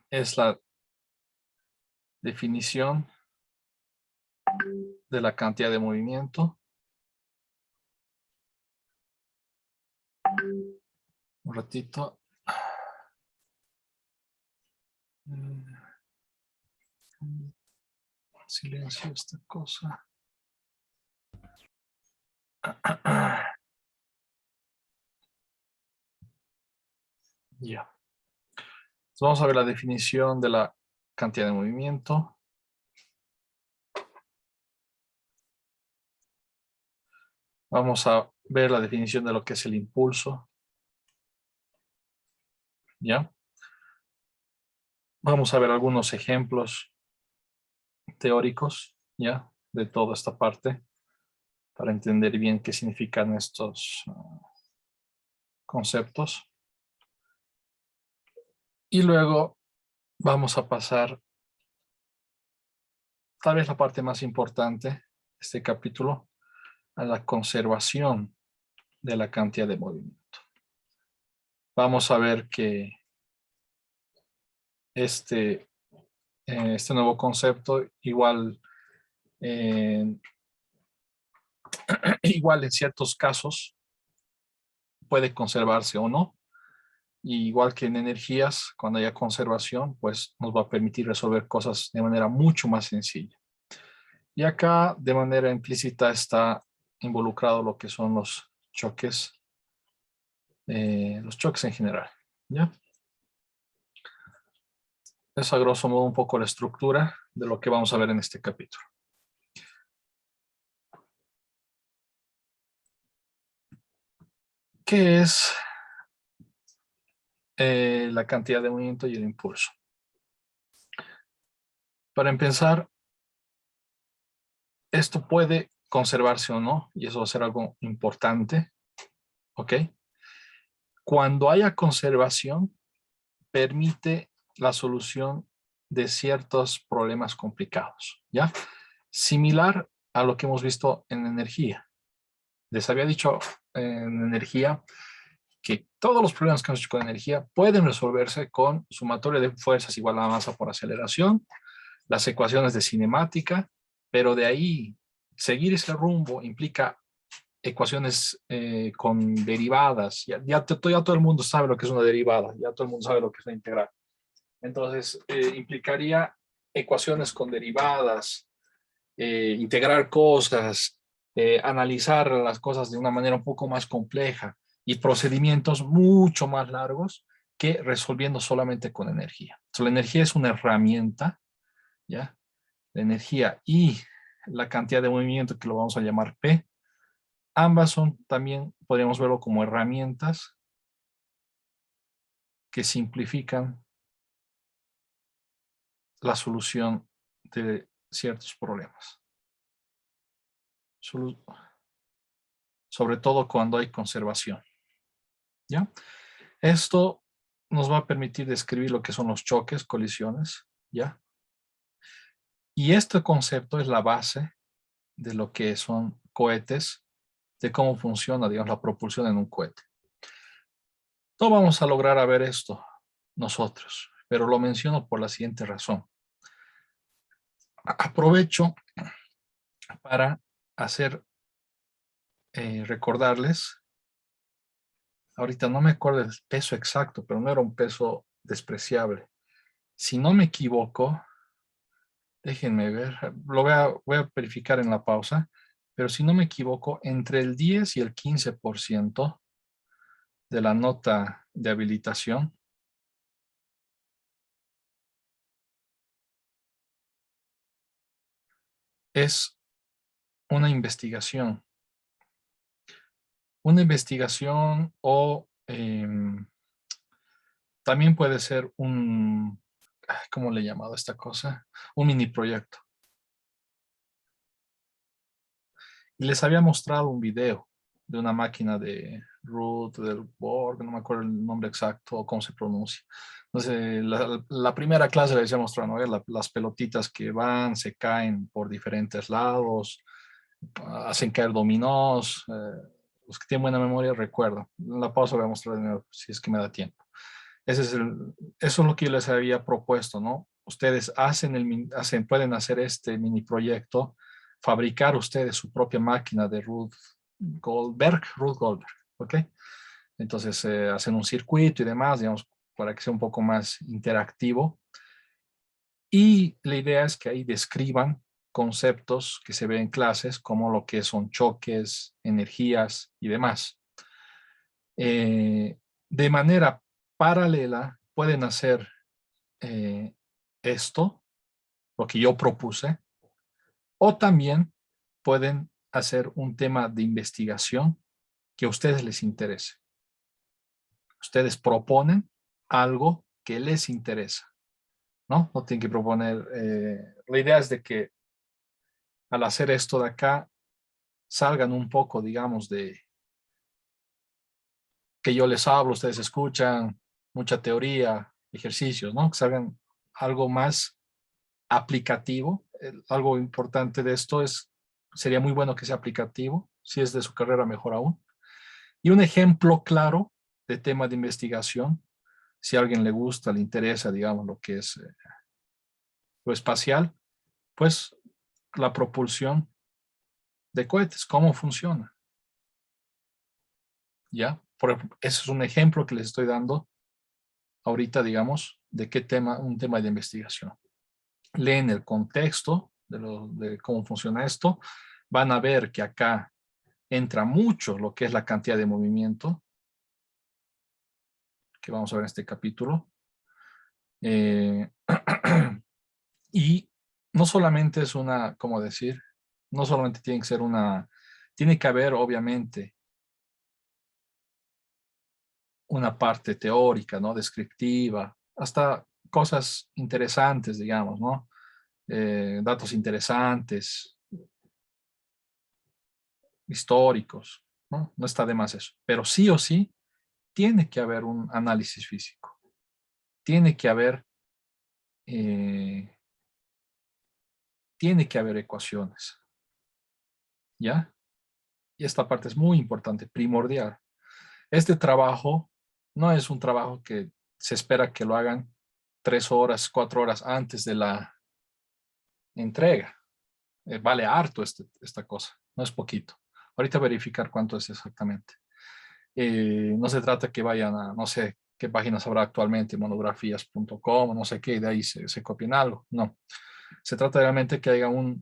es la definición de la cantidad de movimiento. Un ratito. Silencio esta cosa. Ya. Entonces vamos a ver la definición de la cantidad de movimiento. Vamos a ver la definición de lo que es el impulso. ¿Ya? Vamos a ver algunos ejemplos teóricos, ¿ya? De toda esta parte, para entender bien qué significan estos conceptos. Y luego vamos a pasar, tal vez la parte más importante de este capítulo, a la conservación de la cantidad de movimiento. Vamos a ver que este nuevo concepto igual igual en ciertos casos puede conservarse o no. Y igual que en energías, cuando haya conservación, pues nos va a permitir resolver cosas de manera mucho más sencilla. Y acá de manera implícita está involucrado lo que son los choques en general. ¿Ya? Es a grosso modo un poco la estructura de lo que vamos a ver en este capítulo. ¿Qué es la cantidad de movimiento y el impulso? Para empezar, esto puede conservarse o no, y eso va a ser algo importante, ¿ok? Cuando haya conservación, permite la solución de ciertos problemas complicados, ¿ya? Similar a lo que hemos visto en energía. Les había dicho en energía que todos los problemas que hemos hecho con energía pueden resolverse con sumatoria de fuerzas igual a la masa por aceleración, las ecuaciones de cinemática, pero de ahí seguir ese rumbo implica ecuaciones con derivadas. Ya todo el mundo sabe lo que es una derivada, ya todo el mundo sabe lo que es una integral. Entonces, implicaría ecuaciones con derivadas, integrar cosas, analizar las cosas de una manera un poco más compleja y procedimientos mucho más largos que resolviendo solamente con energía. Entonces, la energía es una herramienta, ¿ya? La energía y la cantidad de movimiento, que lo vamos a llamar P, ambas son también, podríamos verlo como herramientas que simplifican la solución de ciertos problemas. Sobre todo cuando hay conservación. ¿Ya? Esto nos va a permitir describir lo que son los choques, colisiones, ¿ya? Y este concepto es la base de lo que son cohetes, de cómo funciona, digamos, la propulsión en un cohete. No vamos a lograr a ver esto nosotros, pero lo menciono por la siguiente razón. Aprovecho para hacer, recordarles, ahorita no me acuerdo el peso exacto, pero no era un peso despreciable. Si no me equivoco, déjenme ver, voy a verificar en la pausa, pero si no me equivoco, entre el 10 y el 15% de la nota de habilitación es una investigación. Una investigación o también puede ser un, ¿cómo le he llamado a esta cosa? Un mini proyecto. Y les había mostrado un video de una máquina de Ruth, del Borg, no me acuerdo el nombre exacto o cómo se pronuncia. Entonces, la primera clase les había mostrado, ¿no? Las pelotitas que van, se caen por diferentes lados, hacen caer dominós. Los que tienen buena memoria recuerdan. En la pausa voy a mostrar de nuevo, si es que me da tiempo. Eso es lo que yo les había propuesto, ¿no? Ustedes pueden hacer este mini proyecto, fabricar ustedes su propia máquina de Ruth Goldberg, ¿ok? Entonces hacen un circuito y demás, digamos, para que sea un poco más interactivo. Y la idea es que ahí describan conceptos que se ven en clases, como lo que son choques, energías y demás. De manera paralela, pueden hacer esto, lo que yo propuse, o también pueden hacer un tema de investigación que a ustedes les interese. Ustedes proponen algo que les interesa, ¿no? No tienen que proponer. La idea es de que al hacer esto de acá, salgan un poco, digamos, de que yo les hablo, ustedes escuchan, mucha teoría, ejercicios, ¿no? Que salgan algo más aplicativo. Algo importante de esto sería muy bueno que sea aplicativo. Si es de su carrera, mejor aún. Y un ejemplo claro de tema de investigación, si a alguien le gusta, le interesa, digamos, lo que es lo espacial, pues la propulsión de cohetes, cómo funciona. ¿Ya? Ese es un ejemplo que les estoy dando ahorita, digamos, de qué tema, un tema de investigación. Leen el contexto de cómo funciona esto, van a ver que acá entra mucho lo que es la cantidad de movimiento, que vamos a ver en este capítulo. Y no solamente es una, ¿cómo decir? No solamente tiene que ser tiene que haber obviamente una parte teórica, ¿no? Descriptiva, hasta cosas interesantes, digamos, ¿no? Datos interesantes, históricos, ¿no? No está de más eso. Pero sí o sí, tiene que haber un análisis físico. Eh, tiene que haber ecuaciones, ¿ya? Y esta parte es muy importante, primordial. Este trabajo no es un trabajo que se espera que lo hagan 3 horas, 4 horas antes de la entrega. Vale harto esta cosa, no es poquito. Ahorita verificar cuánto es exactamente. No se trata que vayan a, no sé qué páginas habrá actualmente, monografías.com, no sé qué, y de ahí se copien algo. No. Se trata realmente que haya una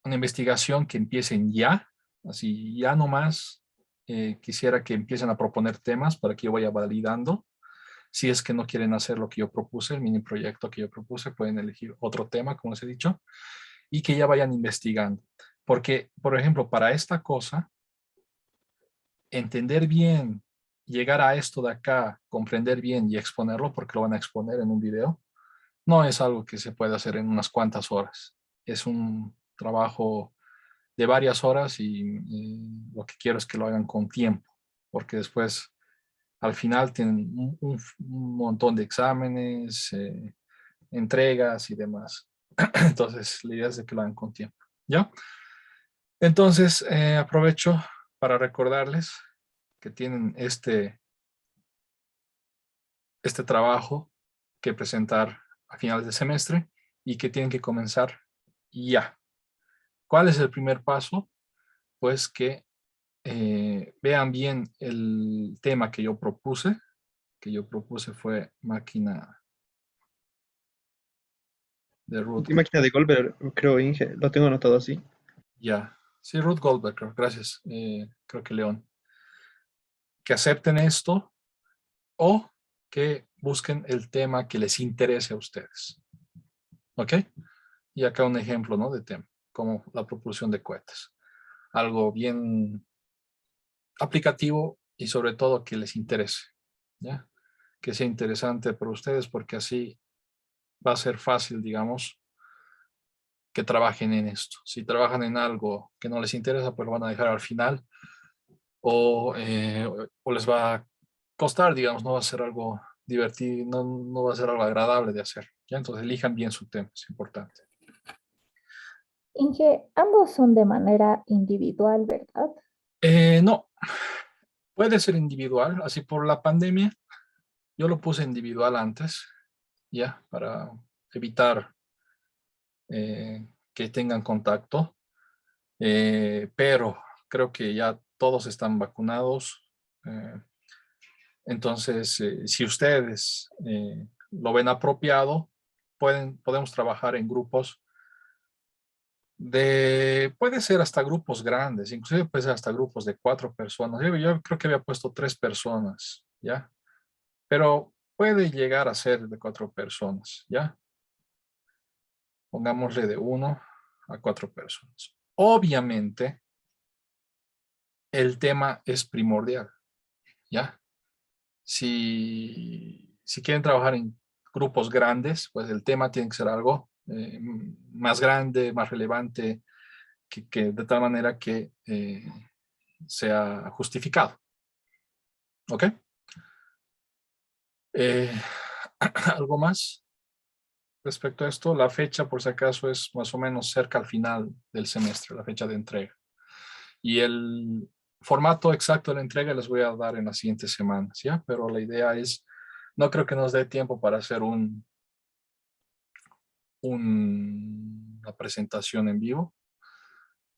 investigación que empiecen ya, así ya nomás. Quisiera que empiecen a proponer temas para que yo vaya validando. Si es que no quieren hacer lo que yo propuse, el mini proyecto que yo propuse, pueden elegir otro tema, como les he dicho, y que ya vayan investigando. Porque, por ejemplo, para esta cosa, entender bien, llegar a esto de acá, comprender bien y exponerlo, porque lo van a exponer en un video, no es algo que se puede hacer en unas cuantas horas. Es un trabajo de varias horas y lo que quiero es que lo hagan con tiempo, porque después al final tienen un montón de exámenes, entregas y demás. Entonces, la idea es de que lo hagan con tiempo. ¿Ya? Entonces, aprovecho para recordarles que tienen este trabajo que presentar a finales de semestre y que tienen que comenzar ya. ¿Cuál es el primer paso? Pues que vean bien el tema que yo propuse fue máquina de Ruth. ¿Qué máquina de Goldberg? Creo, Inge, lo tengo anotado así. Ya, sí, Ruth Goldberg, gracias. Creo que León. Que acepten esto o que busquen el tema que les interese a ustedes. ¿Ok? Y acá un ejemplo, ¿no? De tema, como la propulsión de cohetes. Algo bien aplicativo y sobre todo que les interese, ¿ya? Que sea interesante para ustedes porque así va a ser fácil, digamos, que trabajen en esto. Si trabajan en algo que no les interesa, pues lo van a dejar al final o les va a costar, digamos, no va a ser algo divertido, no va a ser algo agradable de hacer. ¿Ya? Entonces elijan bien su tema, es importante. Inge, ambos son de manera individual, ¿verdad? No, puede ser individual, así por la pandemia. Yo lo puse individual antes, ya, para evitar que tengan contacto. Pero creo que ya todos están vacunados. Entonces, si ustedes lo ven apropiado, podemos trabajar en grupos puede ser hasta grupos grandes, inclusive puede ser hasta grupos de 4 personas. Yo creo que había puesto 3 personas, ¿ya? Pero puede llegar a ser de 4 personas, ¿ya? Pongámosle de 1 a 4 personas. Obviamente, el tema es primordial, ¿ya? Si quieren trabajar en grupos grandes, pues el tema tiene que ser algo más grande, más relevante, que de tal manera que sea justificado. ¿Ok? ¿Algo más respecto a esto? La fecha, por si acaso, es más o menos cerca al final del semestre, la fecha de entrega. Y el formato exacto de la entrega les voy a dar en las siguientes semanas, ¿ya? Pero la idea es, no creo que nos dé tiempo para hacer una presentación en vivo.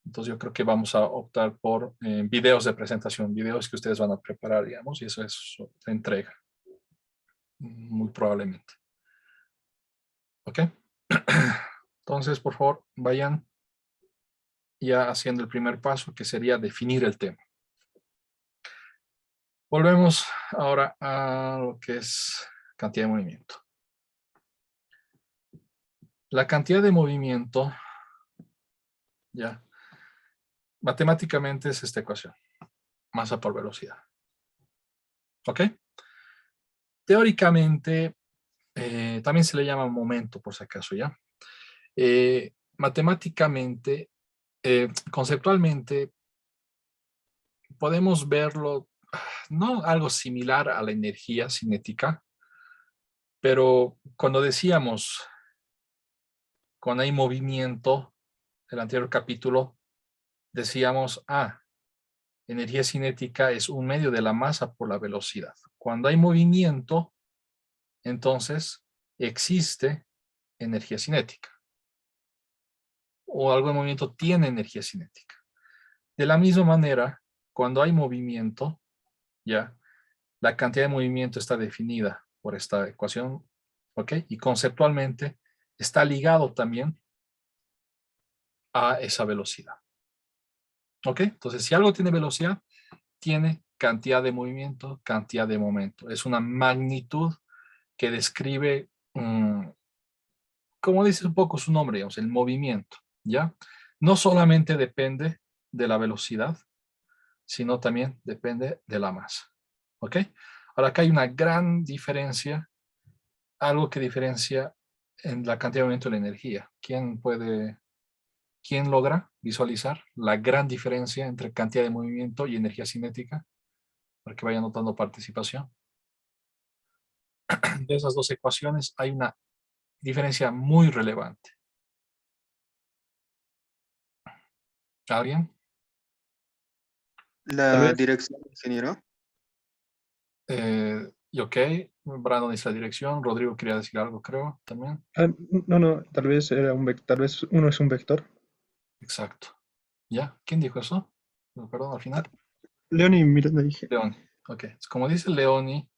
Entonces yo creo que vamos a optar por videos de presentación, videos que ustedes van a preparar, digamos, y eso es la entrega, muy probablemente. ¿Ok? Entonces, por favor, vayan ya haciendo el primer paso, que sería definir el tema. Volvemos ahora a lo que es cantidad de movimiento. La cantidad de movimiento, ya, matemáticamente es esta ecuación, masa por velocidad. ¿Ok? Teóricamente, también se le llama momento, por si acaso, ¿ya? Matemáticamente, conceptualmente, podemos verlo, no algo similar a la energía cinética, pero cuando decíamos, cuando hay movimiento, el anterior capítulo, decíamos, energía cinética es un medio de la masa por la velocidad. Cuando hay movimiento, entonces existe energía cinética. O algún movimiento tiene energía cinética. De la misma manera, cuando hay movimiento, ya, la cantidad de movimiento está definida por esta ecuación, ¿ok? Y conceptualmente está ligado también a esa velocidad. ¿Ok? Entonces, si algo tiene velocidad, tiene cantidad de movimiento, cantidad de momento. Es una magnitud que describe, como dice un poco su nombre, digamos, el movimiento, ¿ya? No solamente depende de la velocidad, sino también depende de la masa. ¿Ok? Ahora, acá hay una gran diferencia, algo que diferencia en la cantidad de movimiento de la energía. ¿Quién logra visualizar la gran diferencia entre cantidad de movimiento y energía cinética? Para que vayan notando participación. De esas dos ecuaciones hay una diferencia muy relevante. ¿Alguien? Tal La vez, dirección, ingeniero. Y ok, Brandon dice la dirección, Rodrigo quería decir algo, creo, también. no, tal vez era tal vez uno es un vector. Exacto. ¿Ya? ¿Quién dijo eso? Perdón, al final. Leoni, Miranda dije. Leoni. Ok. Como dice Leoni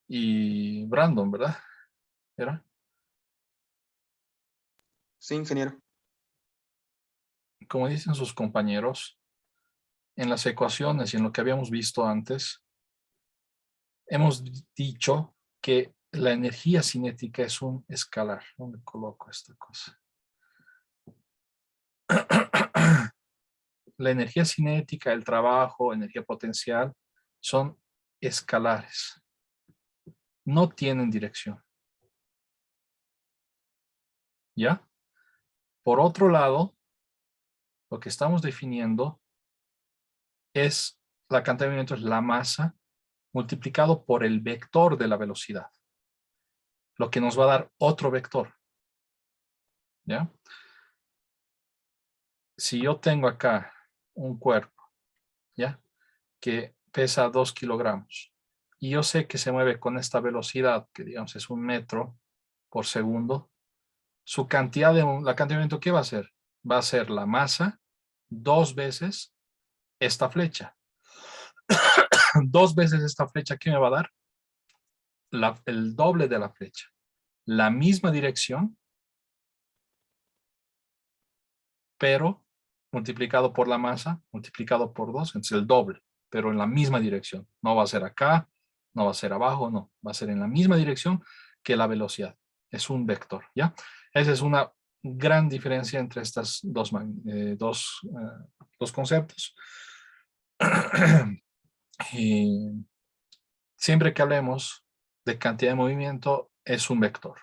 y Brandon, ¿verdad? ¿Era? Sí, ingeniero. Como dicen sus compañeros, en las ecuaciones y en lo que habíamos visto antes, hemos dicho que la energía cinética es un escalar. ¿Dónde coloco esta cosa? La energía cinética, el trabajo, energía potencial, son escalares. No tienen dirección. ¿Ya? Por otro lado, lo que estamos definiendo es la cantidad de movimiento, es la masa multiplicado por el vector de la velocidad, lo que nos va a dar otro vector. ¿Ya? Si yo tengo acá un cuerpo, ¿ya? Que pesa 2 kilogramos, y yo sé que se mueve con esta velocidad, que digamos es 1 metro por segundo, la cantidad de movimiento, ¿qué va a ser? Va a ser la masa 2 veces esta flecha. 2 veces esta flecha, ¿qué me va a dar? El doble de la flecha. La misma dirección, pero multiplicado por la masa, multiplicado por 2, entonces el doble, pero en la misma dirección. No va a ser acá, no va a ser abajo, no. Va a ser en la misma dirección que la velocidad. Es un vector, ¿ya? Esa es una gran diferencia entre estos dos conceptos. Y siempre que hablemos de cantidad de movimiento, es un vector.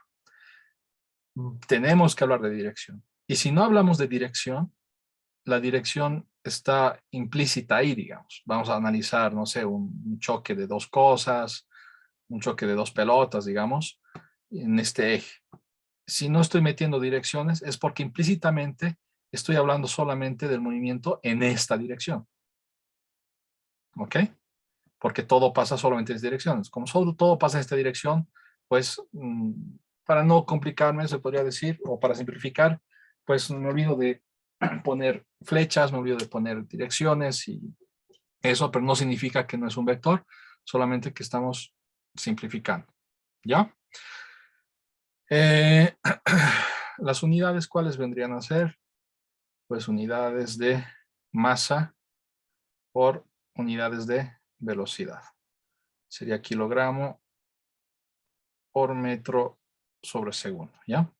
Tenemos que hablar de dirección. Y si no hablamos de dirección, la dirección está implícita ahí, digamos. Vamos a analizar, no sé, un choque de dos cosas, un choque de dos pelotas, digamos, en este eje. Si no estoy metiendo direcciones, es porque implícitamente estoy hablando solamente del movimiento en esta dirección. ¿Ok? Porque todo pasa solamente en estas direcciones. Como solo todo pasa en esta dirección, pues para no complicarme, se podría decir, o para simplificar, pues me olvido de poner flechas, me olvido de poner direcciones y eso, pero no significa que no es un vector, solamente que estamos simplificando. ¿Ya? Las unidades, ¿cuáles vendrían a ser? Pues unidades de masa por unidades de velocidad. Sería kilogramo por metro sobre segundo, ¿ya?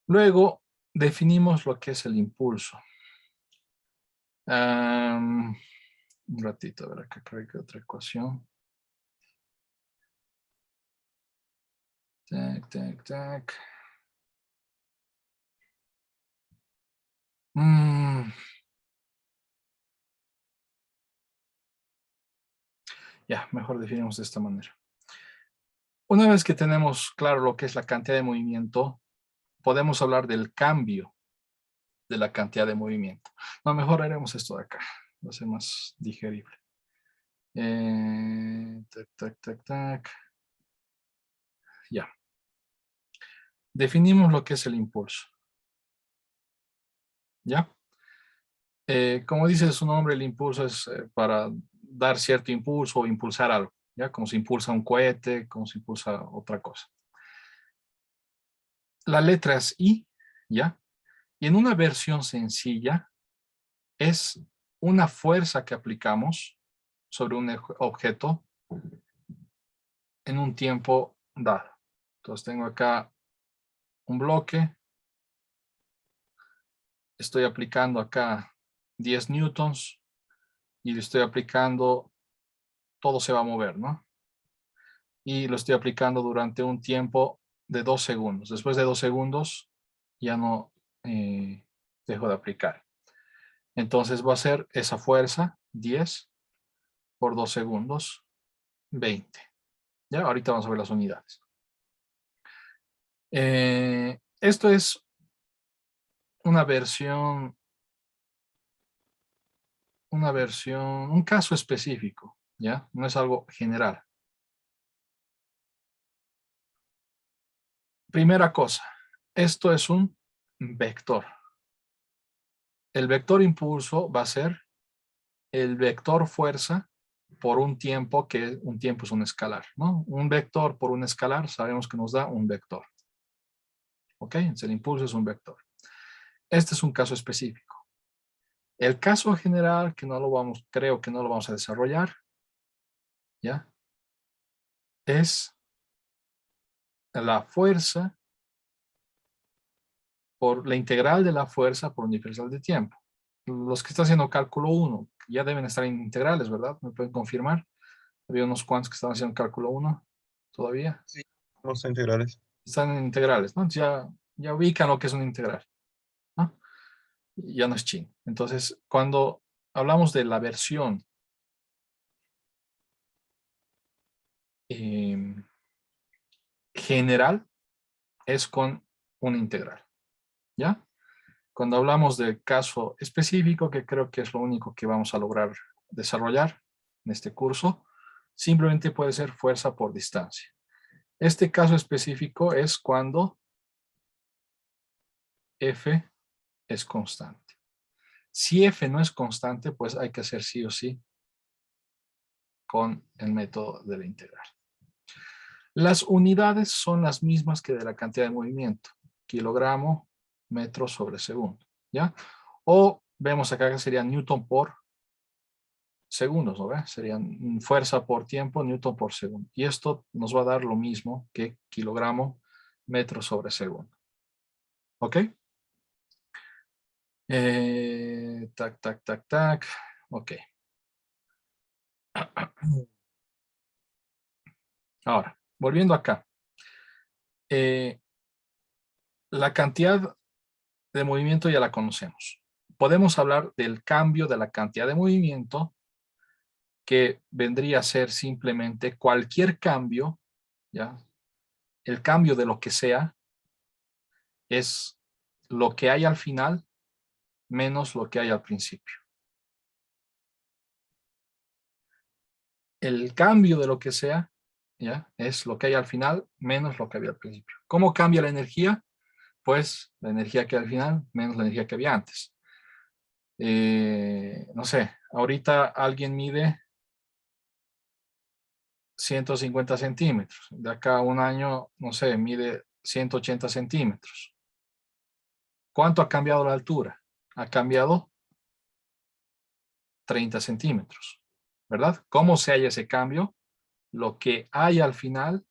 Luego definimos lo que es el impulso. Un ratito, a ver acá creo que otra ecuación. Tac, tac, tac. Ya, mejor definimos de esta manera. Una vez que tenemos claro lo que es la cantidad de movimiento, podemos hablar del cambio de la cantidad de movimiento. No, mejor haremos esto de acá. Va a ser más digerible. Tac, tac, tac, tac. Ya. Definimos lo que es el impulso. ¿Ya? Como dice su nombre, el impulso es para dar cierto impulso o impulsar algo. ¿Ya? Como se impulsa un cohete, como se impulsa otra cosa. La letra es I, ¿ya? Y en una versión sencilla es una fuerza que aplicamos sobre un objeto en un tiempo dado. Entonces tengo acá un bloque, estoy aplicando acá 10 newtons y le estoy aplicando, todo se va a mover, ¿no? Y lo estoy aplicando durante un tiempo de 2 segundos. Después de 2 segundos ya no dejo de aplicar. Entonces va a ser esa fuerza, 10 por 2 segundos, 20. Ya, ahorita vamos a ver las unidades. Esto es una versión, un caso específico, ¿ya? No es algo general. Primera cosa, esto es un vector. El vector impulso va a ser el vector fuerza por un tiempo, que un tiempo es un escalar, ¿no? Un vector por un escalar sabemos que nos da un vector. ¿Ok? Entonces el impulso es un vector. Este es un caso específico. El caso general, que no lo vamos, creo que no lo vamos a desarrollar, ¿ya? Es la fuerza por la integral de la fuerza por un diferencial de tiempo. Los que están haciendo cálculo 1 ya deben estar en integrales, ¿verdad? ¿Me pueden confirmar? Había unos cuantos que estaban haciendo cálculo 1 todavía. Sí, vamos a integrales. Están en integrales, ¿no? Ya ubican lo que es un integral, ¿no? Ya no es chino. Entonces, cuando hablamos de la versión general, es con una integral, ¿ya? Cuando hablamos del caso específico, que creo que es lo único que vamos a lograr desarrollar, en este curso, simplemente puede ser fuerza por distancia. Este caso específico es cuando F es constante. Si F no es constante, pues hay que hacer sí o sí con el método de la integral. Las unidades son las mismas que de la cantidad de movimiento. Kilogramo, metro sobre segundo. ¿Ya? O vemos acá que sería Newton por segundos, ¿no ve? Serían fuerza por tiempo, Newton por segundo. Y esto nos va a dar lo mismo que kilogramo, metro sobre segundo. ¿Ok? Tac, tac, tac, tac. Ok. Ahora, volviendo acá. La cantidad de movimiento ya la conocemos. Podemos hablar del cambio de la cantidad de movimiento, que vendría a ser simplemente cualquier cambio, ¿ya? El cambio de lo que sea es lo que hay al final menos lo que hay al principio. El cambio de lo que sea, ¿ya? Es lo que hay al final menos lo que había al principio. ¿Cómo cambia la energía? Pues la energía que hay al final menos la energía que había antes. No sé, ahorita alguien mide 150 centímetros. De acá a un año, no sé, mide 180 centímetros. ¿Cuánto ha cambiado la altura? Ha cambiado 30 centímetros, ¿verdad? ¿Cómo se halla ese cambio? Lo que hay al final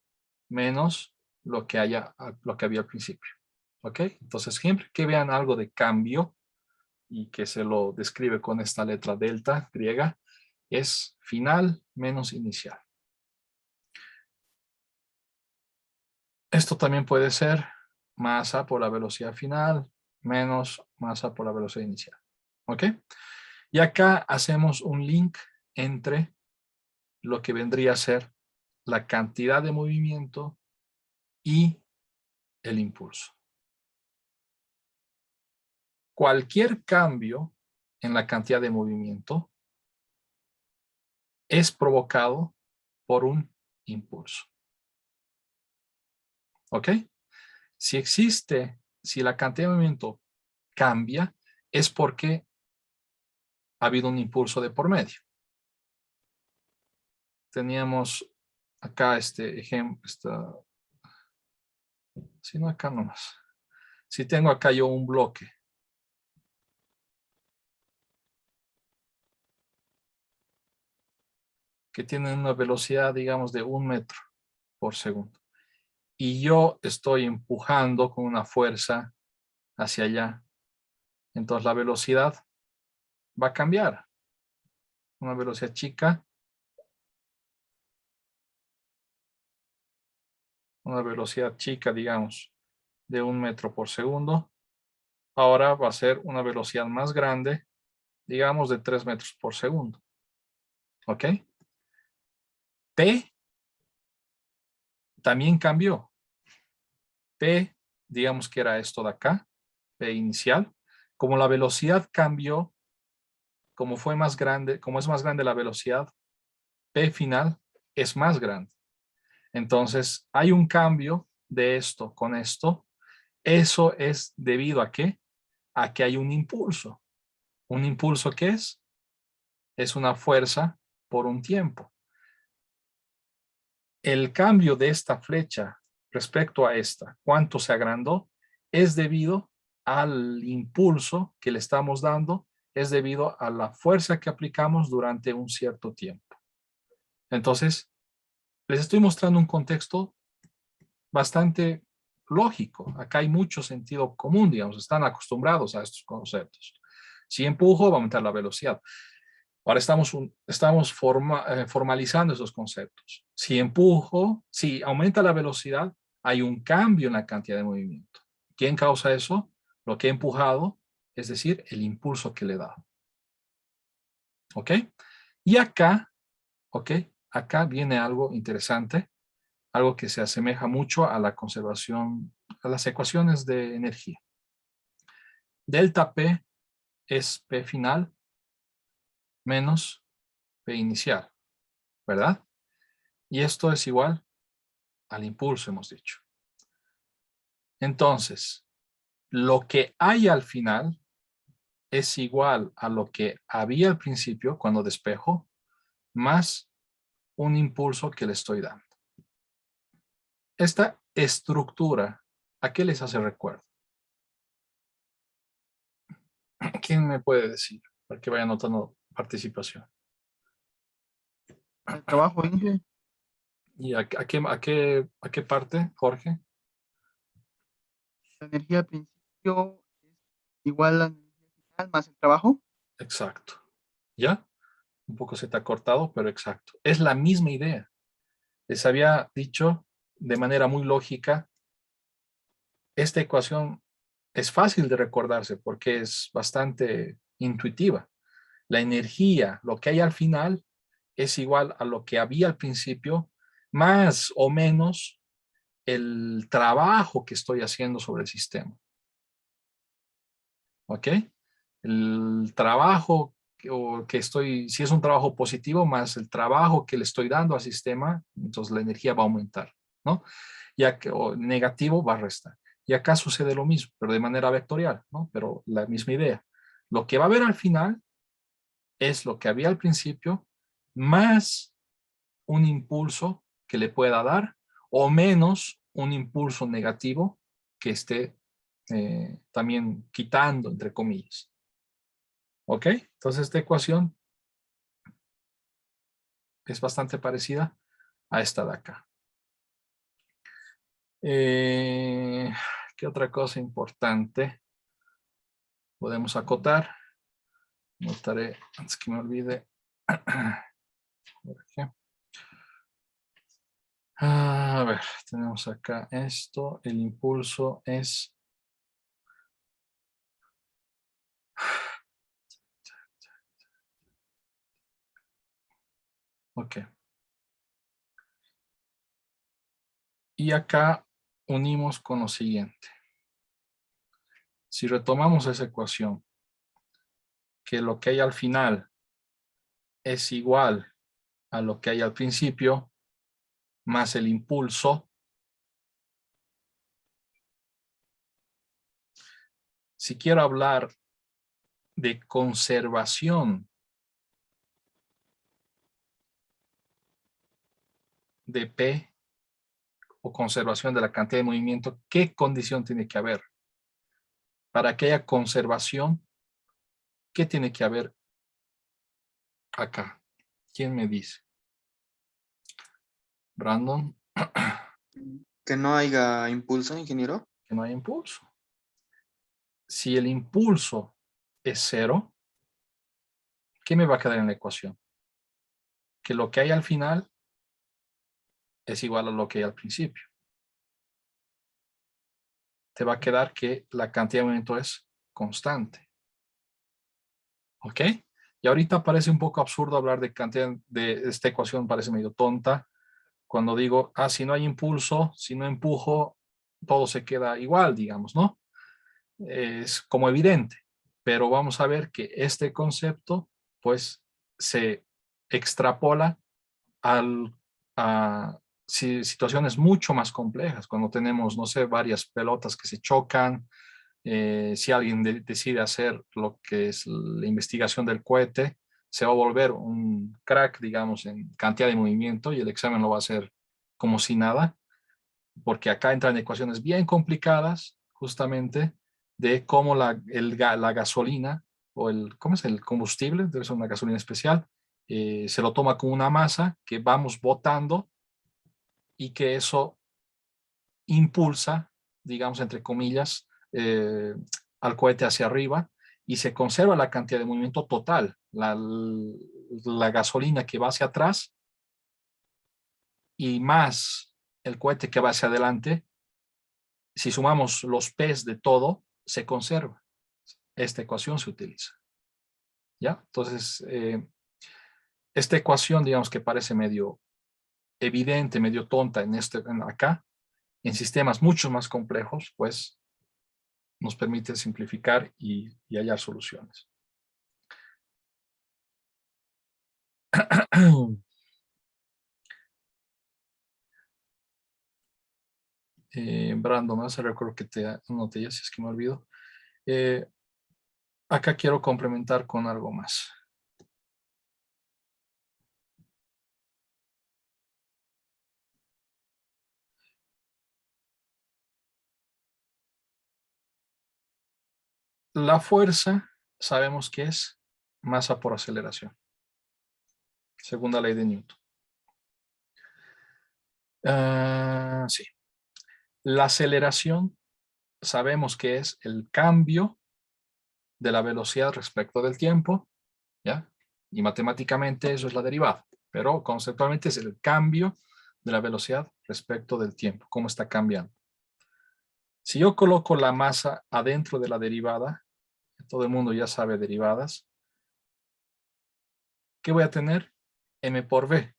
menos lo que había al principio. ¿Ok? Entonces, siempre que vean algo de cambio y que se lo describe con esta letra delta griega, es final menos inicial. Esto también puede ser masa por la velocidad final menos masa por la velocidad inicial. ¿Ok? Y acá hacemos un link entre lo que vendría a ser la cantidad de movimiento y el impulso. Cualquier cambio en la cantidad de movimiento es provocado por un impulso. ¿Ok? Si la cantidad de movimiento cambia, es porque ha habido un impulso de por medio. Teníamos acá este ejemplo, si no acá nomás. Si tengo acá yo un bloque que tiene una velocidad, digamos, de 1 metro por segundo. Y yo estoy empujando con una fuerza hacia allá. Entonces la velocidad va a cambiar. Una velocidad chica. Una velocidad chica, digamos, de 1 metro por segundo. Ahora va a ser una velocidad más grande, digamos, de 3 metros por segundo. ¿Ok? P también cambió. P, digamos que era esto de acá, P inicial. Como la velocidad cambió, como es más grande la velocidad, P final es más grande. Entonces, hay un cambio de esto con esto. Eso es debido a ¿qué? A que hay un impulso. ¿Un impulso qué es? Es una fuerza por un tiempo. El cambio de esta flecha respecto a esta, ¿cuánto se agrandó? Es debido al impulso que le estamos dando, es debido a la fuerza que aplicamos durante un cierto tiempo. Entonces, les estoy mostrando un contexto bastante lógico. Acá hay mucho sentido común, digamos, están acostumbrados a estos conceptos. Si empujo, va a aumentar la velocidad. Ahora estamos formalizando esos conceptos. Si empujo, si aumenta la velocidad, hay un cambio en la cantidad de movimiento. ¿Quién causa eso? Lo que he empujado, es decir, el impulso que le he dado. ¿Ok? Y acá, ¿ok? Acá viene algo interesante, algo que se asemeja mucho a la conservación, a las ecuaciones de energía. Delta P es P final menos P inicial. ¿verdad? Y esto es igual al impulso, hemos dicho. Entonces, lo que hay al final es igual a lo que había al principio cuando despejo, más un impulso que le estoy dando. Esta estructura, ¿a qué les hace recuerdo? ¿Quién me puede decir? Para que vaya anotando participación. El trabajo, Inge, ¿Y a qué parte, Jorge? la energía al principio es igual a la energía final más el trabajo. Exacto. ¿Ya? Un poco se te ha cortado, pero exacto. Es la misma idea. Les había dicho de manera muy lógica, esta ecuación es fácil de recordarse porque es bastante intuitiva. La energía, lo que hay al final, es igual a lo que había al principio, más o menos el trabajo que estoy haciendo sobre el sistema. ¿Ok? El trabajo que estoy, si es un trabajo positivo, más el trabajo que le estoy dando al sistema, entonces la energía va a aumentar, ¿no? Ya que, o negativo va a restar. Y acá sucede lo mismo, pero de manera vectorial, ¿no? Pero la misma idea. Lo que va a haber al final es lo que había al principio, más un impulso que le pueda dar, o menos un impulso negativo que esté también quitando, entre comillas. ¿Ok? Entonces esta ecuación es bastante parecida a esta de acá. ¿Qué otra cosa importante podemos acotar? Notaré antes que me olvide. A ver, tenemos acá esto. El impulso es... Ok. Y acá unimos con lo siguiente. Si retomamos esa ecuación, que lo que hay al final es igual a lo que hay al principio, más el impulso. Si quiero hablar de conservación de P o conservación de la cantidad de movimiento, ¿qué condición tiene que haber? Para que haya conservación, ¿qué tiene que haber acá? ¿Quién me dice? Brandon. Que no haya impulso, ingeniero. Que no hay impulso. Si el impulso es cero, ¿qué me va a quedar en la ecuación? Que lo que hay al final es igual a lo que hay al principio. Te va a quedar que la cantidad de movimiento es constante. ¿Ok? Y ahorita parece un poco absurdo hablar de cantidad de esta ecuación, parece medio tonta. Cuando digo, si no hay impulso, si no empujo, todo se queda igual, digamos, ¿no? Es como evidente. Pero vamos a ver que este concepto, pues, se extrapola a situaciones mucho más complejas. Cuando tenemos, no sé, varias pelotas que se chocan, si alguien decide hacer lo que es la investigación del cohete, se va a volver un crack, digamos, en cantidad de movimiento y el examen lo va a hacer como si nada, porque acá entran ecuaciones bien complicadas, justamente, de cómo la gasolina o ¿cómo es el combustible? Debe ser una gasolina especial, se lo toma con una masa que vamos botando y que eso impulsa, digamos, entre comillas, al cohete hacia arriba y se conserva la cantidad de movimiento total. La gasolina que va hacia atrás y más el cohete que va hacia adelante, si sumamos los P's de todo, se conserva. Esta ecuación se utiliza. ¿Ya? Entonces, esta ecuación, digamos que parece medio evidente, medio tonta acá, en sistemas mucho más complejos, pues nos permite simplificar y hallar soluciones. Brandon, más recuerdo que te anoté ya, si es que me olvido. Acá quiero complementar con algo más. La fuerza sabemos que es masa por aceleración. Segunda ley de Newton. Sí. La aceleración sabemos que es el cambio de la velocidad respecto del tiempo, ¿ya? Y matemáticamente eso es la derivada, pero conceptualmente es el cambio de la velocidad respecto del tiempo, cómo está cambiando. Si yo coloco la masa adentro de la derivada, todo el mundo ya sabe derivadas, ¿qué voy a tener? M por V.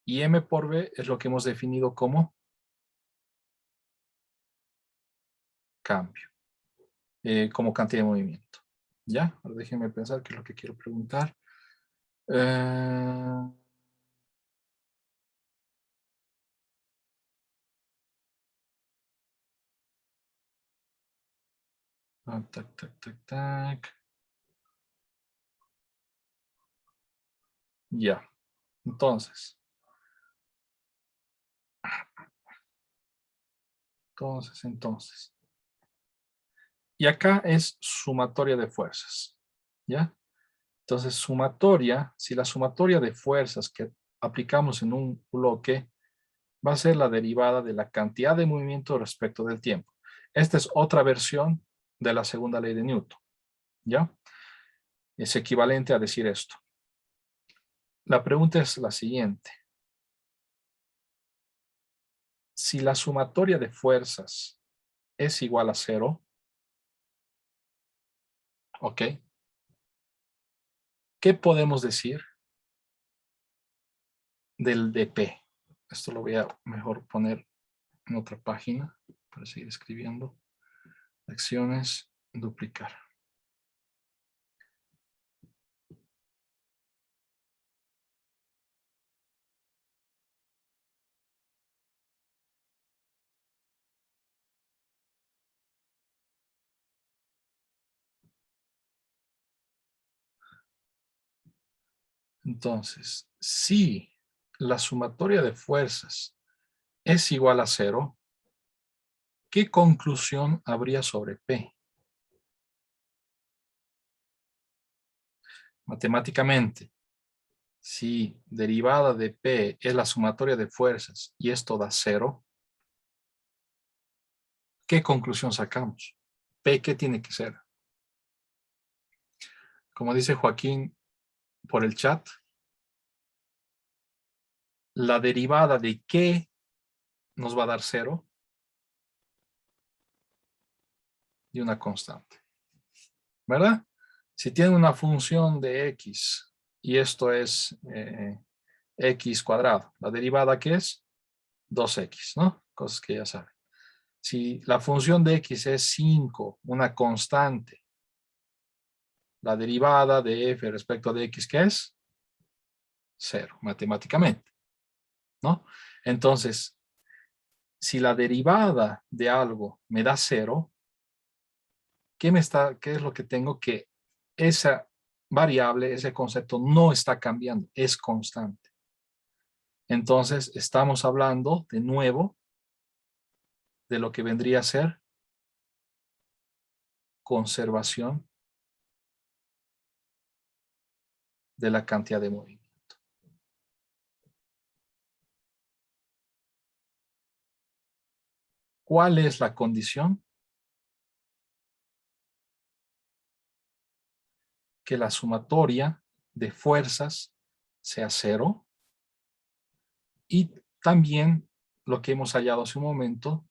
Y M por V es lo que hemos definido como cambio, como cantidad de movimiento. ¿Ya? Ahora déjenme pensar qué es lo que quiero preguntar. Tac, tac, tac, tac. Ya. Entonces. Y acá es sumatoria de fuerzas. ¿Ya? Entonces, sumatoria, si la sumatoria de fuerzas que aplicamos en un bloque va a ser la derivada de la cantidad de movimiento respecto del tiempo. Esta es otra versión de la segunda ley de Newton. ¿Ya? Es equivalente a decir esto. La pregunta es la siguiente. Si la sumatoria de fuerzas es igual a 0, ¿ok? ¿Qué podemos decir del dp? Esto lo voy a mejor poner en otra página para seguir escribiendo. Acciones, duplicar. Entonces, si la sumatoria de fuerzas es igual a 0, ¿qué conclusión habría sobre P? Matemáticamente, si derivada de P es la sumatoria de fuerzas y esto da 0, ¿qué conclusión sacamos? P, ¿qué tiene que ser? Como dice Joaquín por el chat, la derivada de ¿qué nos va a dar 0? Y una constante. ¿Verdad? Si tiene una función de x y esto es x cuadrado, la derivada ¿qué es? 2x, ¿no? Cosas que ya saben. Si la función de x es 5, una constante, la derivada de f respecto de x, ¿qué es? 0, matemáticamente, ¿no? Entonces, si la derivada de algo me da 0, ¿qué es lo que tengo? Que esa variable, ese concepto no está cambiando, es constante. Entonces, estamos hablando de nuevo de lo que vendría a ser conservación de la cantidad de movimiento. ¿Cuál es la condición? Que la sumatoria de fuerzas sea 0 y también lo que hemos hallado hace un momento,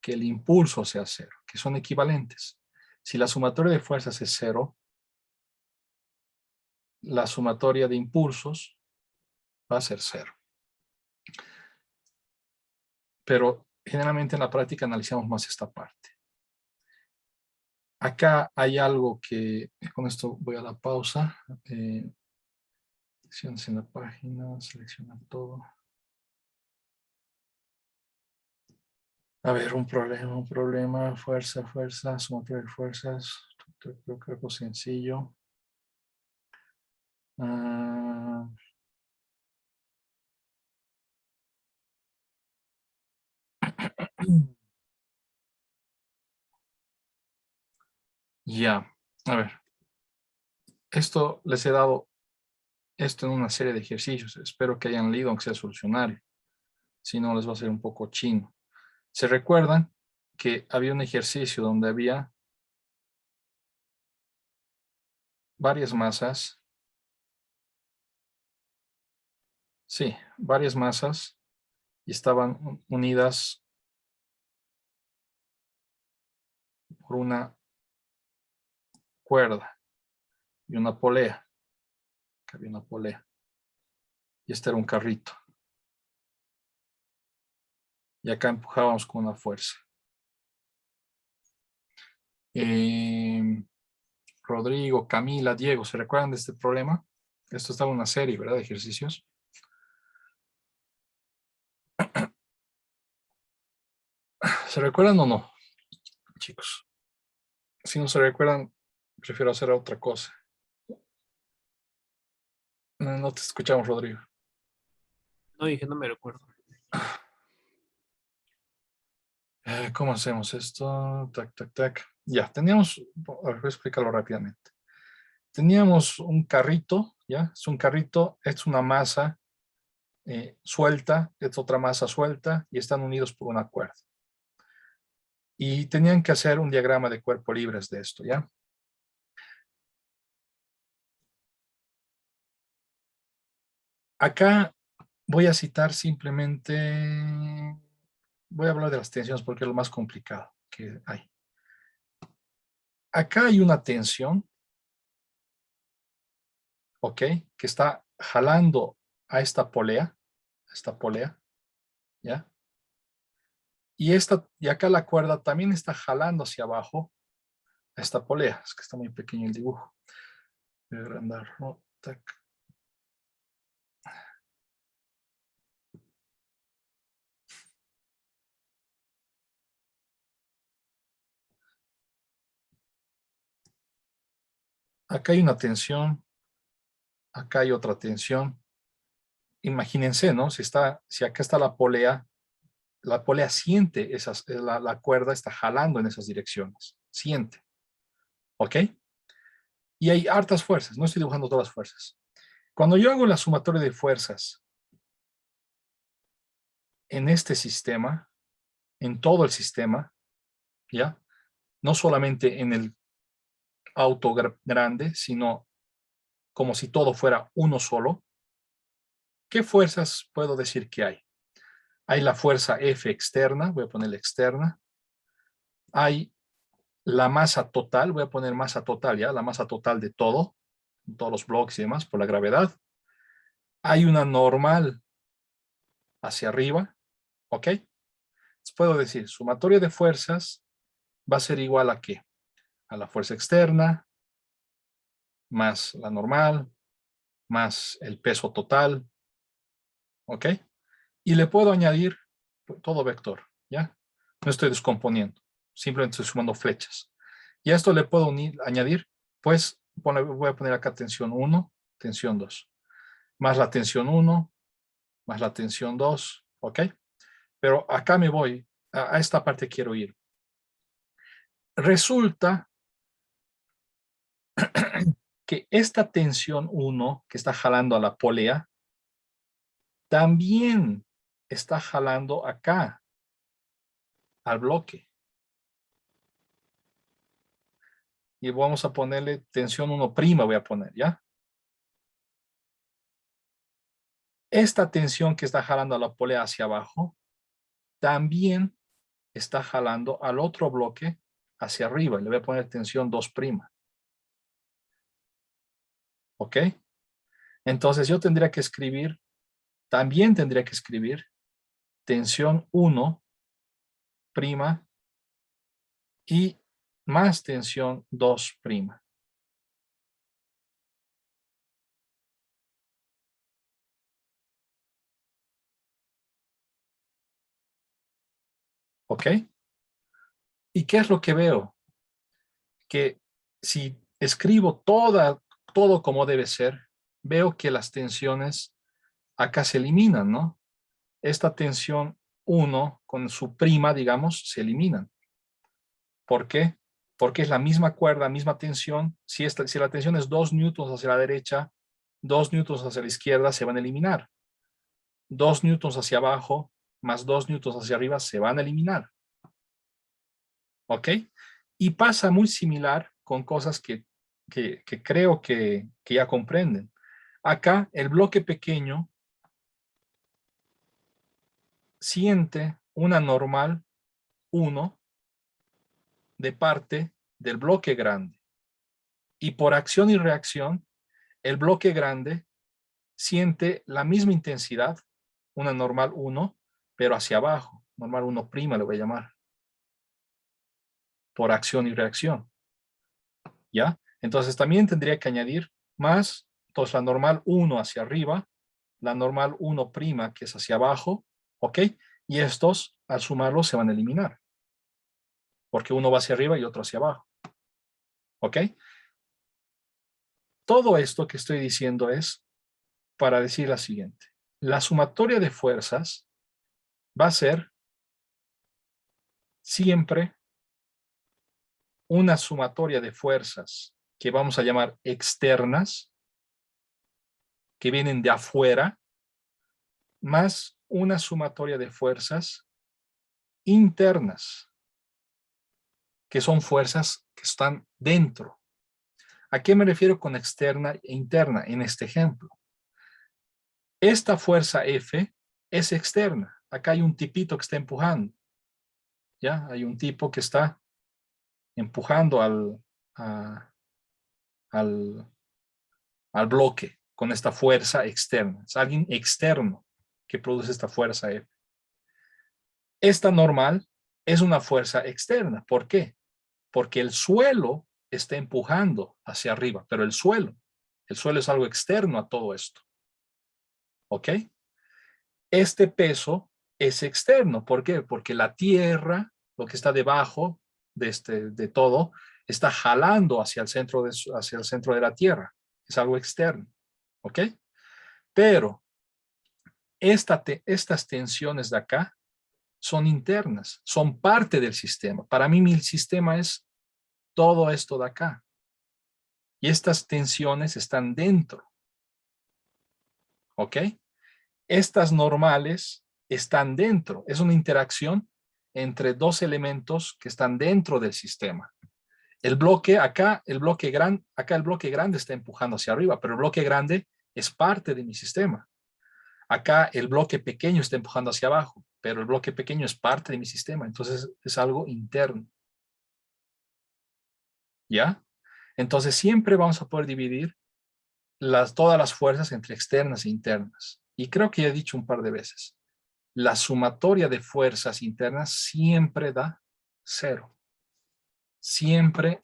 que el impulso sea 0, que son equivalentes. Si la sumatoria de fuerzas es 0, la sumatoria de impulsos va a ser 0. Pero generalmente en la práctica analizamos más esta parte. Acá hay algo que, con esto voy a la pausa. Secciones en la página, seleccionar todo. A ver, un problema, fuerza, sumatoria de fuerzas. Creo que algo sencillo. Ah, ya, a ver. Esto les he dado esto en una serie de ejercicios. Espero que hayan leído, aunque sea solucionario. Si no, les va a ser un poco chino. ¿Se recuerdan que había un ejercicio donde había varias masas? Sí, varias masas y estaban unidas por una cuerda y una polea. Que había una polea. Y este era un carrito. Y acá empujábamos con una fuerza. Rodrigo, Camila, Diego, ¿se recuerdan de este problema? Esto estaba en una serie, ¿verdad? De ejercicios. ¿Se recuerdan o no, chicos? Si no se recuerdan, prefiero hacer otra cosa. No, no te escuchamos, Rodrigo. No dije, no me recuerdo. ¿Cómo hacemos esto? Tac, tac, tac. Ya, teníamos, a ver, voy a explicarlo rápidamente. Teníamos un carrito, ¿ya? Es un carrito, es una masa suelta, es otra masa suelta y están unidos por una cuerda. Y tenían que hacer un diagrama de cuerpo libres de esto, ¿ya? Acá voy a citar simplemente, voy a hablar de las tensiones porque es lo más complicado que hay. Acá hay una tensión, ¿ok? Que está jalando a esta polea, ¿ya? Y acá la cuerda también está jalando hacia abajo a esta polea. Es que está muy pequeño el dibujo. Voy a agrandarlo. Tac. Acá hay una tensión, acá hay otra tensión. Imagínense, ¿no? Si acá está la polea siente la cuerda está jalando en esas direcciones. Siente, ¿ok? Y hay hartas fuerzas, no estoy dibujando todas las fuerzas. Cuando yo hago la sumatoria de fuerzas en este sistema, en todo el sistema, ¿ya? No solamente en el auto grande, sino como si todo fuera uno solo, ¿qué fuerzas puedo decir que hay? Hay la fuerza F externa, voy a poner externa. Hay la masa total, voy a poner masa total, ¿ya? La masa total de todo, todos los bloques y demás, por la gravedad. Hay una normal hacia arriba, ¿ok? Entonces puedo decir, sumatoria de fuerzas va a ser igual a ¿qué? A la fuerza externa, más la normal, más el peso total, ¿ok? Y le puedo añadir todo vector, ¿ya? No estoy descomponiendo, simplemente estoy sumando flechas. Y a esto le puedo añadir, pues, voy a poner acá tensión 1, tensión 2, más la tensión 1, más la tensión 2, ¿ok? Pero acá me voy, a esta parte quiero ir. Resulta que esta tensión 1 que está jalando a la polea, también está jalando acá, al bloque. Y vamos a ponerle tensión 1', voy a poner, ¿ya? Esta tensión que está jalando a la polea hacia abajo, también está jalando al otro bloque hacia arriba. Le voy a poner tensión 2'. ¿Ok? Entonces yo tendría que escribir, también tendría que escribir tensión 1' y más tensión 2'. ¿Ok? ¿Y qué es lo que veo? Que si escribo todo como debe ser, veo que las tensiones acá se eliminan, ¿no? Esta tensión 1 con su prima, digamos, se eliminan. ¿Por qué? Porque es la misma cuerda, misma tensión. Si la tensión es 2 newtons hacia la derecha, 2 newtons hacia la izquierda se van a eliminar. 2 newtons hacia abajo más 2 newtons hacia arriba se van a eliminar. ¿Ok? Y pasa muy similar con cosas que creo que ya comprenden. Acá el bloque pequeño siente una normal 1 de parte del bloque grande. Y por acción y reacción, el bloque grande siente la misma intensidad, una normal 1, pero hacia abajo, normal 1' le voy a llamar, por acción y reacción. ¿Ya? Entonces también tendría que añadir más, entonces la normal 1 hacia arriba, la normal 1' que es hacia abajo, ¿ok? Y estos, al sumarlos, se van a eliminar. Porque uno va hacia arriba y otro hacia abajo. ¿Ok? Todo esto que estoy diciendo es para decir la siguiente. La sumatoria de fuerzas va a ser siempre una sumatoria de fuerzas que vamos a llamar externas, que vienen de afuera, más una sumatoria de fuerzas internas, que son fuerzas que están dentro. ¿A qué me refiero con externa e interna en este ejemplo? Esta fuerza F es externa. Acá hay un tipito que está empujando. ¿Ya? Hay un tipo que está empujando al bloque con esta fuerza externa. Es alguien externo que produce esta fuerza F. Esta normal es una fuerza externa. ¿Por qué? Porque el suelo está empujando hacia arriba, pero el suelo es algo externo a todo esto. ¿Ok? Este peso es externo. ¿Por qué? Porque la tierra, lo que está debajo de todo, está jalando hacia el centro de la tierra. Es algo externo. ¿Ok? Pero estas tensiones de acá son internas, son parte del sistema. Para mí, mi sistema es todo esto de acá. Y estas tensiones están dentro. ¿Ok? Estas normales están dentro. Es una interacción entre dos elementos que están dentro del sistema. El bloque acá, el bloque grande está empujando hacia arriba, pero el bloque grande es parte de mi sistema. Acá el bloque pequeño está empujando hacia abajo, pero el bloque pequeño es parte de mi sistema. Entonces es algo interno. ¿Ya? Entonces siempre vamos a poder dividir todas las fuerzas entre externas e internas. Y creo que ya he dicho un par de veces. La sumatoria de fuerzas internas siempre da 0. Siempre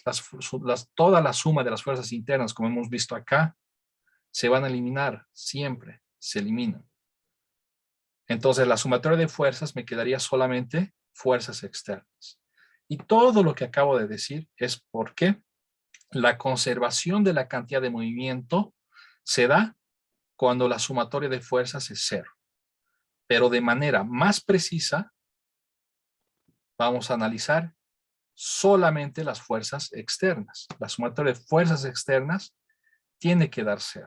toda la suma de las fuerzas internas, como hemos visto acá, se van a eliminar. Siempre se eliminan. Entonces, la sumatoria de fuerzas me quedaría solamente fuerzas externas. Y todo lo que acabo de decir es porque la conservación de la cantidad de movimiento se da cuando la sumatoria de fuerzas es 0. Pero de manera más precisa, vamos a analizar solamente las fuerzas externas. La sumatoria de fuerzas externas tiene que dar 0.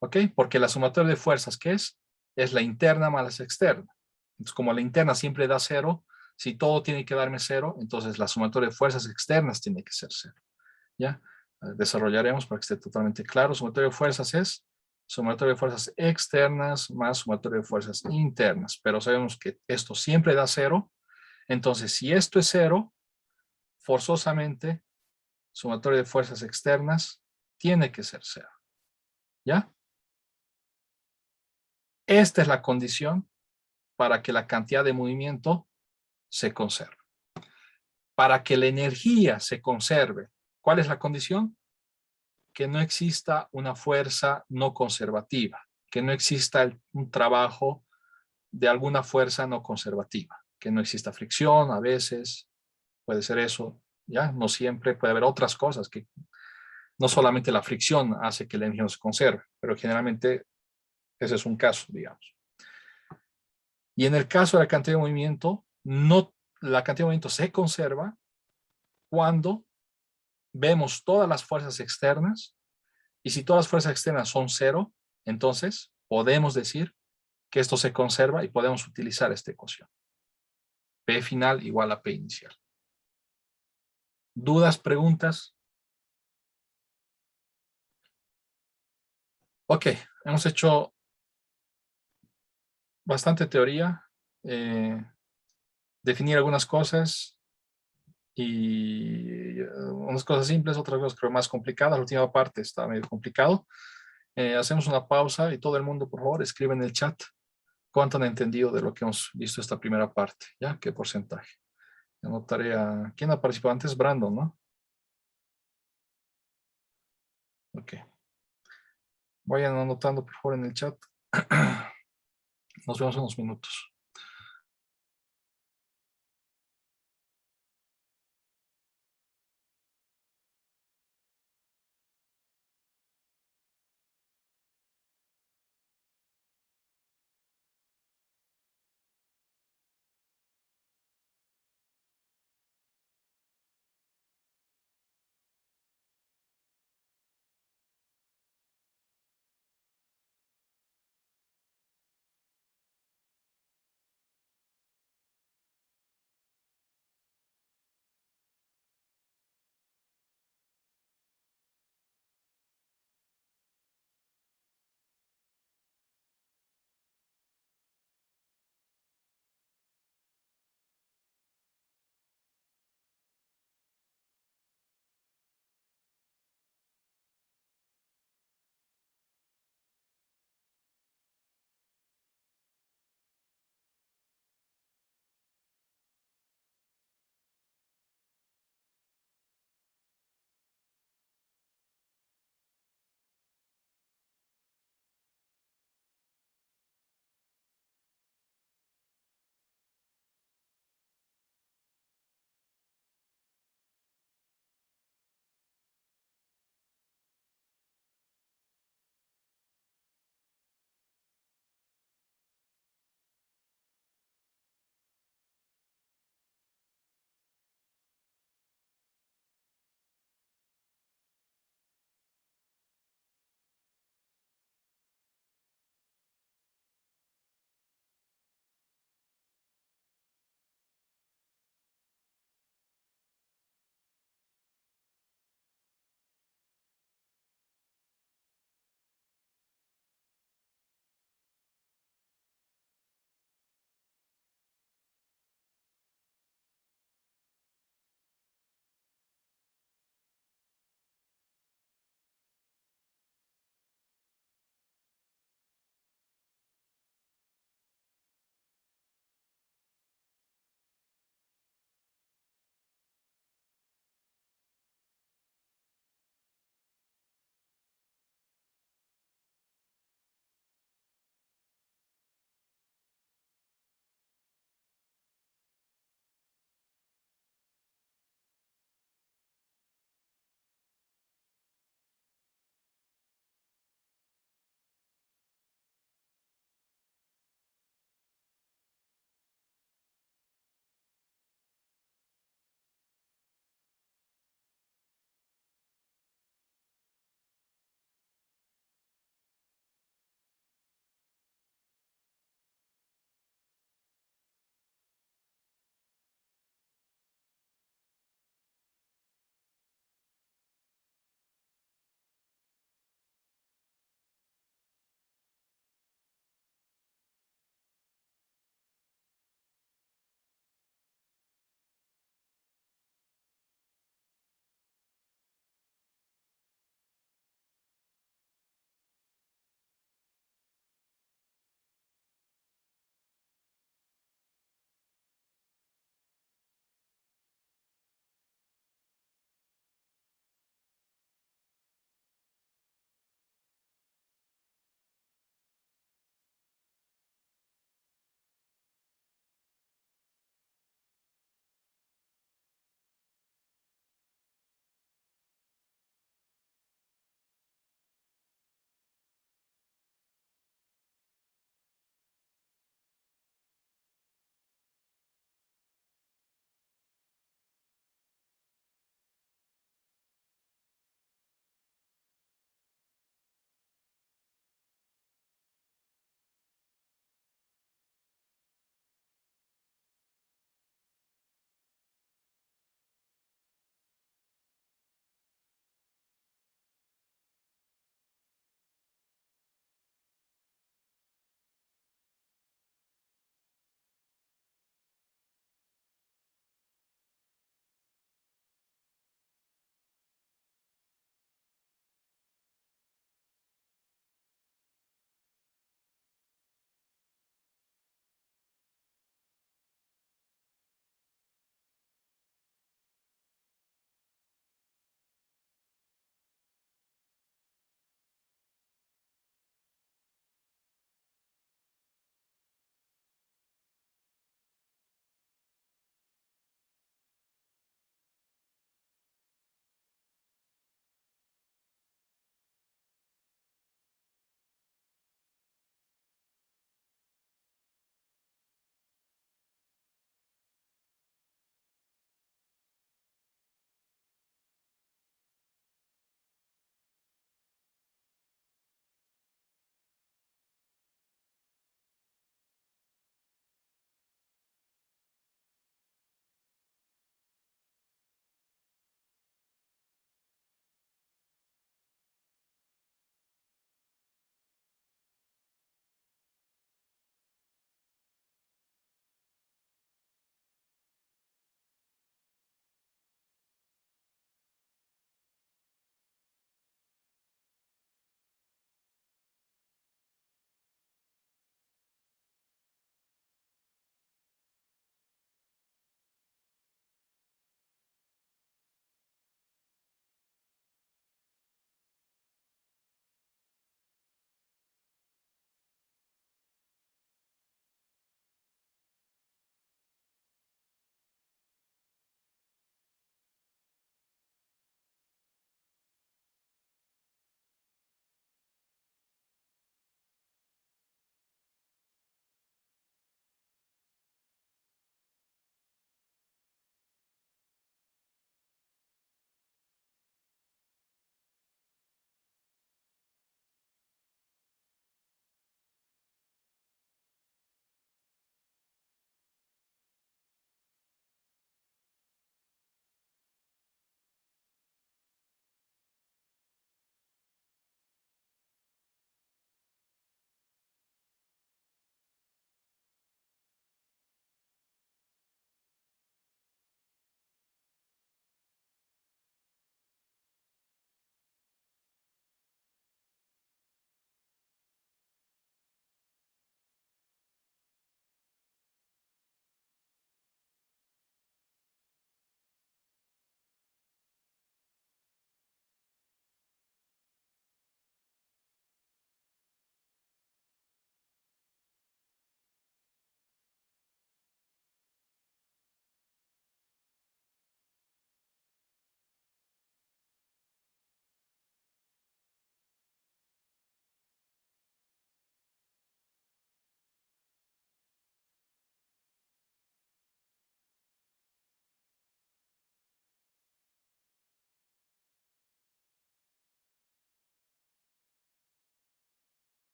¿Ok? Porque la sumatoria de fuerzas, ¿qué es? Es la interna más la externa. Entonces, como la interna siempre da 0, si todo tiene que darme 0, entonces la sumatoria de fuerzas externas tiene que ser 0. ¿Ya? Desarrollaremos para que esté totalmente claro. Sumatoria de fuerzas es sumatoria de fuerzas externas más sumatoria de fuerzas internas. Pero sabemos que esto siempre da 0. Entonces, si esto es 0, forzosamente, sumatoria de fuerzas externas tiene que ser 0. ¿Ya? Esta es la condición para que la cantidad de movimiento se conserve. Para que la energía se conserve, ¿cuál es la condición? Que no exista una fuerza no conservativa, que no exista un trabajo de alguna fuerza no conservativa. que no exista fricción, a veces puede ser eso, ¿ya? No siempre, puede haber otras cosas que no solamente la fricción hace que la energía no se conserve, pero generalmente ese es un caso, digamos. Y en el caso de la cantidad de movimiento, no, la cantidad de movimiento se conserva cuando vemos todas las fuerzas externas, y si todas las fuerzas externas son cero, entonces podemos decir que esto se conserva y podemos utilizar esta ecuación. P final igual a P inicial. ¿Dudas, preguntas? Ok, hemos hecho bastante teoría, definir algunas cosas y unas cosas simples, otras cosas creo más complicadas. La última parte está medio complicado. Hacemos una pausa y todo el mundo, por favor, escribe en el chat cuánto han entendido de lo que hemos visto esta primera parte, ¿ya? ¿Qué porcentaje? Anotaré a... ¿Quién ha participado antes? Brandon, ¿no? Ok. Vayan anotando, por favor, en el chat. Nos vemos en unos minutos.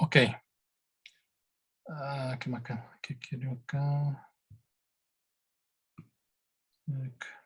Ok. ¿Qué más acá? ¿Qué quiero acá? Acá.